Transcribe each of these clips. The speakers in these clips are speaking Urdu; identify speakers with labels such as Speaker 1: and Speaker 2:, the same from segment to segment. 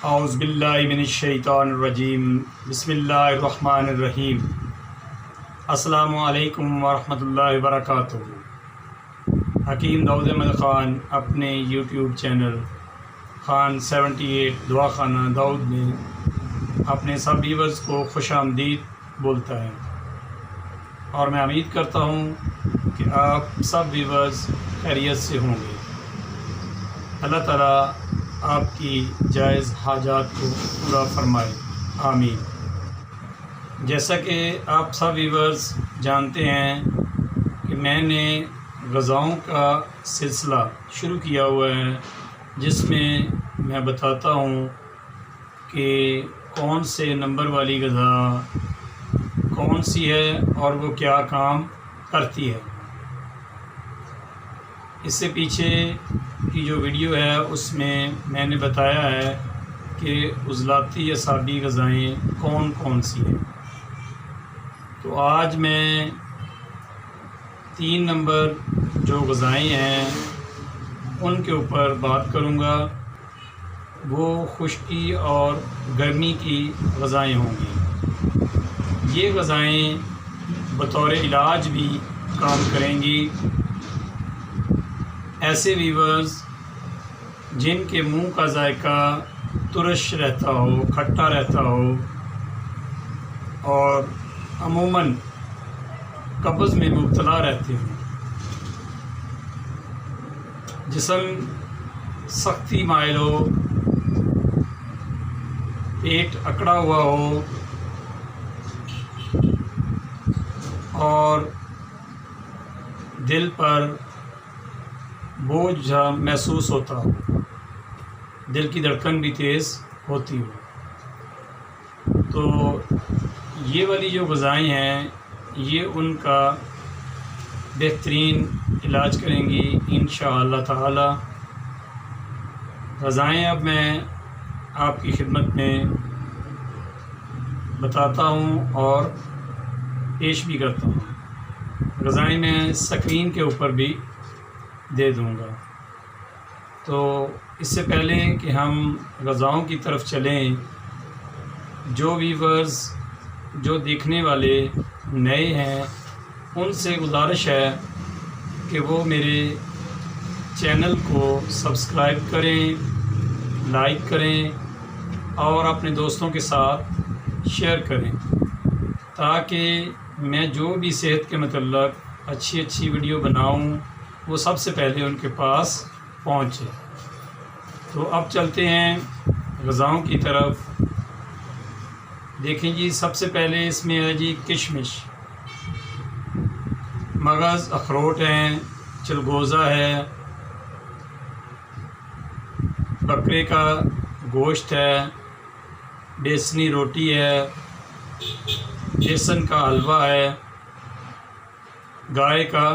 Speaker 1: اعوذ باللہ من الشیطان الرجیم بسم اللہ الرحمن الرحیم السلام علیکم ورحمۃ اللہ وبرکاتہ۔ حکیم داؤد احمد خان اپنے یوٹیوب چینل خان 78 دعا خانہ داؤد میں اپنے سب ویورز کو خوش آمدید بولتا ہے، اور میں امید کرتا ہوں کہ آپ سب ویورز خیریت سے ہوں گے۔ اللہ تعالیٰ آپ کی جائز حاجات کو پورا فرمائے، آمین۔ جیسا کہ آپ سب ویورز جانتے ہیں کہ میں نے غذاؤں کا سلسلہ شروع کیا ہوا ہے، جس میں میں بتاتا ہوں کہ کون سے نمبر والی غذا کون سی ہے اور وہ کیا کام کرتی ہے۔ اس سے پیچھے کی جو ویڈیو ہے اس میں نے بتایا ہے کہ عضلاتی اعصابی غذائیں کون کون سی ہیں۔ تو آج میں 3 نمبر جو غذائیں ہیں ان کے اوپر بات کروں گا۔ وہ خشکی اور گرمی کی غذائیں ہوں گی۔ یہ غذائیں بطور علاج بھی کام کریں گی۔ ایسے ویورز جن کے منہ کا ذائقہ ترش رہتا ہو، کھٹا رہتا ہو، اور عموماً قبض میں مبتلا رہتے ہوں، جسم سختی مائل ہو، پیٹ اکڑا ہوا ہو اور دل پر بوجھ محسوس ہوتا ہو، دل کی دھڑکن بھی تیز ہوتی ہو، تو یہ والی جو غذائیں ہیں یہ ان کا بہترین علاج کریں گی انشاءاللہ تعالی۔ غذائیں اب میں آپ کی خدمت میں بتاتا ہوں اور پیش بھی کرتا ہوں۔ غذائیں میں اسکرین کے اوپر بھی دے دوں گا۔ تو اس سے پہلے کہ ہم غذاؤں کی طرف چلیں، جو ویورز جو دیکھنے والے نئے ہیں ان سے گزارش ہے کہ وہ میرے چینل کو سبسکرائب کریں، لائک کریں اور اپنے دوستوں کے ساتھ شیئر کریں، تاکہ میں جو بھی صحت کے متعلق اچھی ویڈیو بناؤں وہ سب سے پہلے ان کے پاس پہنچے۔ تو اب چلتے ہیں غذاؤں کی طرف۔ دیکھیں جی، سب سے پہلے اس میں ہے جی کشمش، مغز، اخروٹ ہیں، چلگوزہ ہے، بکرے کا گوشت ہے، بیسنی روٹی ہے، بیسن کا حلوہ ہے، گائے کا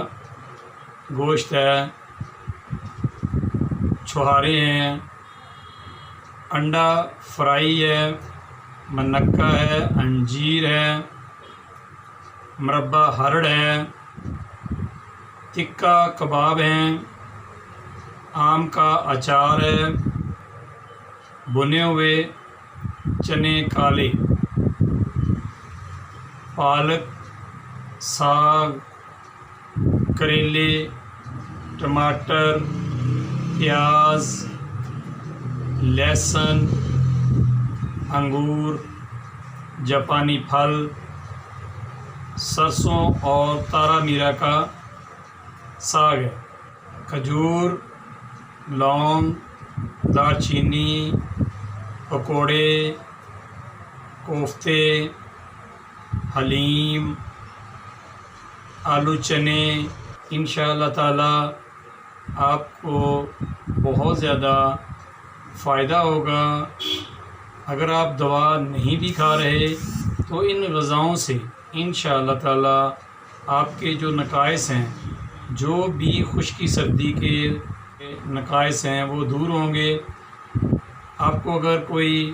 Speaker 1: گوشت ہے، چھہارے ہیں، انڈا فرائی ہے، منقہ ہے، انجیر ہے، مربع ہرڑ ہے، تکہ کباب ہیں، آم کا اچار ہے، بنے ہوئے چنے کالے، پالک، ساگ، کریلے، ٹماٹر، پیاز، لہسن، انگور، جاپانی پھل، سرسوں اور تارا میرا کا ساگ ہے، کھجور، لونگ، دار چینی، پکوڑے، کوفتے، حلیم، آلو چنے۔ انشاءاللہ تعالی آپ کو بہت زیادہ فائدہ ہوگا۔ اگر آپ دوا نہیں بھی کھا رہے تو ان غذاؤں سے انشاءاللہ تعالی آپ کے جو نقائص ہیں، جو بھی خشکی سردی کے نقائص ہیں وہ دور ہوں گے۔ آپ کو اگر کوئی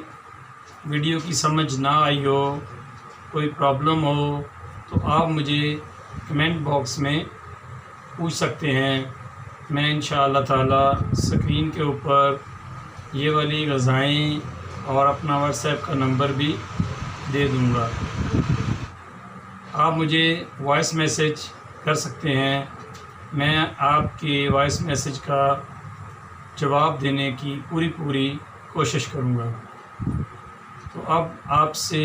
Speaker 1: ویڈیو کی سمجھ نہ آئی ہو، کوئی پرابلم ہو، تو آپ مجھے کمنٹ باکس میں پوچھ سکتے ہیں۔ میں انشاءاللہ تعالی اسکرین کے اوپر یہ والی غذائیں اور اپنا واٹس ایپ کا نمبر بھی دے دوں گا۔ آپ مجھے وائس میسیج کر سکتے ہیں، میں آپ کے وائس میسیج کا جواب دینے کی پوری کوشش کروں گا۔ تو اب آپ سے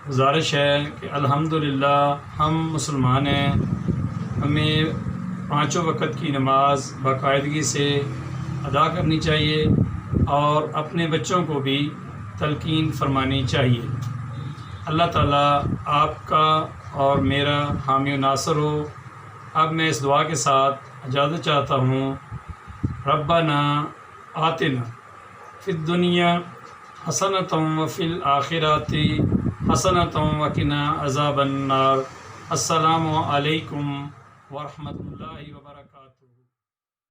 Speaker 1: گزارش ہے کہ الحمدللہ ہم مسلمان ہیں، ہمیں 5 وقت کی نماز باقاعدگی سے ادا کرنی چاہیے اور اپنے بچوں کو بھی تلقین فرمانی چاہیے۔ اللہ تعالیٰ آپ کا اور میرا حامی و ناصر ہو۔ اب میں اس دعا کے ساتھ اجازت چاہتا ہوں۔ ربنا آتنا فی الدنیا حسنۃ وفی الآخرۃ حسنۃ وقنا عذاب النار۔ السلام علیکم ورحمۃ اللہ وبرکاتہ۔